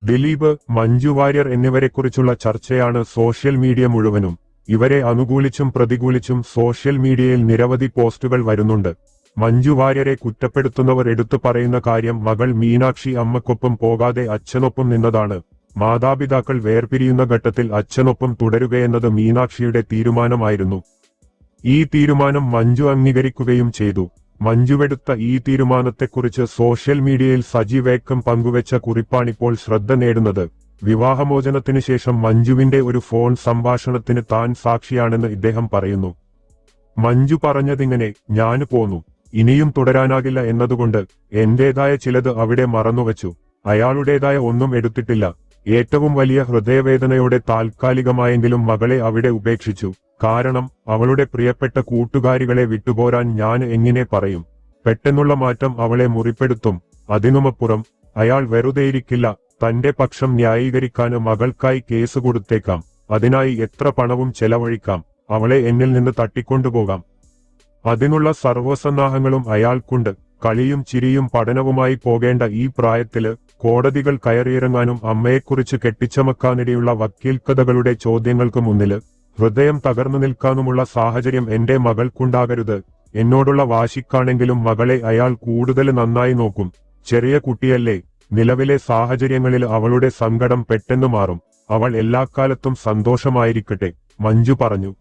ദിലീപ്, മഞ്ജു വാര്യർ എന്നിവരെക്കുറിച്ചുള്ള ചർച്ചയാണ് social media മുഴുവനും. ഇവരെ അനുകൂലിച്ചും പ്രതികൂലിച്ചും സോഷ്യൽ മീഡിയയിൽ നിരവധി പോസ്റ്റുകൾ വരുന്നുണ്ട്. മഞ്ജു വാര്യരെ കുറ്റപ്പെടുത്തുന്നവർ എടുത്തു പറയുന്ന കാര്യം മകൾ മീനാക്ഷി അമ്മക്കൊപ്പം പോകാതെ അച്ഛനൊപ്പം നിന്നതാണ്. മാതാപിതാക്കൾ വേർപിരിയുന്ന ഘട്ടത്തിൽ അച്ഛനൊപ്പം തുടരുകയെന്നത് മീനാക്ഷിയുടെ തീരുമാനമായിരുന്നു. ഈ തീരുമാനം മഞ്ജു അംഗീകരിക്കുകയും ചെയ്തു. മഞ്ജുവെടുത്ത ഈ തീരുമാനത്തെക്കുറിച്ച് സോഷ്യൽ മീഡിയയിൽ സജീവേക്കം പങ്കുവെച്ച കുറിപ്പാണിപ്പോൾ ശ്രദ്ധ നേടുന്നത്. വിവാഹമോചനത്തിനു ശേഷം മഞ്ജുവിന്റെ ഒരു ഫോൺ സംഭാഷണത്തിന് താൻ സാക്ഷിയാണെന്ന് ഇദ്ദേഹം പറയുന്നു. മഞ്ജു പറഞ്ഞതിങ്ങനെ: "ഞാന് പോന്നു, ഇനിയും തുടരാനാകില്ല എന്നതുകൊണ്ട് എന്റേതായ ചിലത് അവിടെ മറന്നുവച്ചു. അയാളുടേതായ ഒന്നും എടുത്തിട്ടില്ല. ഏറ്റവും വലിയ ഹൃദയവേദനയോടെ താൽക്കാലികമായെങ്കിലും മകളെ അവിടെ ഉപേക്ഷിച്ചു. കാരണം അവളുടെ പ്രിയപ്പെട്ട കൂട്ടുകാരികളെ വിട്ടുപോരാൻ ഞാൻ എങ്ങനെ പറയും? പെട്ടെന്നുള്ള മാറ്റം അവളെ മുറിപ്പെടുത്തും. അതിനുമപ്പുറം അയാൾ വെറുതെയിരിക്കില്ല. തന്റെ പക്ഷം ന്യായീകരിക്കാന് മകൾക്കായി കേസ് കൊടുത്തേക്കാം. അതിനായി എത്ര പണവും ചെലവഴിക്കാം. അവളെ എന്നിൽ നിന്ന് തട്ടിക്കൊണ്ടുപോകാം. അതിനുള്ള സർവ്വസന്നാഹങ്ങളും അയാൾക്കുണ്ട്. കളിയും ചിരിയും പഠനവുമായി പോകേണ്ട ഈ പ്രായത്തില് കോടതികൾ കയറിയിറങ്ങാനും അമ്മയെക്കുറിച്ച് കെട്ടിച്ചമക്കാനിടയുള്ള വക്കീൽക്കഥകളുടെ ചോദ്യങ്ങൾക്ക് മുന്നില് ഹൃദയം തകർന്നു നിൽക്കാനുമുള്ള സാഹചര്യം എന്റെ മകൾക്കുണ്ടാകരുത്. എന്നോടുള്ള വാശിക്കാണെങ്കിലും മകളെ അയാൾ കൂടുതൽ നന്നായി നോക്കും. ചെറിയ കുട്ടിയല്ലേ. നിലവിലെ സാഹചര്യങ്ങളിൽ അവളുടെ സങ്കടം പെട്ടെന്ന് മാറും. അവൾ എല്ലാക്കാലത്തും സന്തോഷമായിരിക്കട്ടെ," മഞ്ജു പറഞ്ഞു.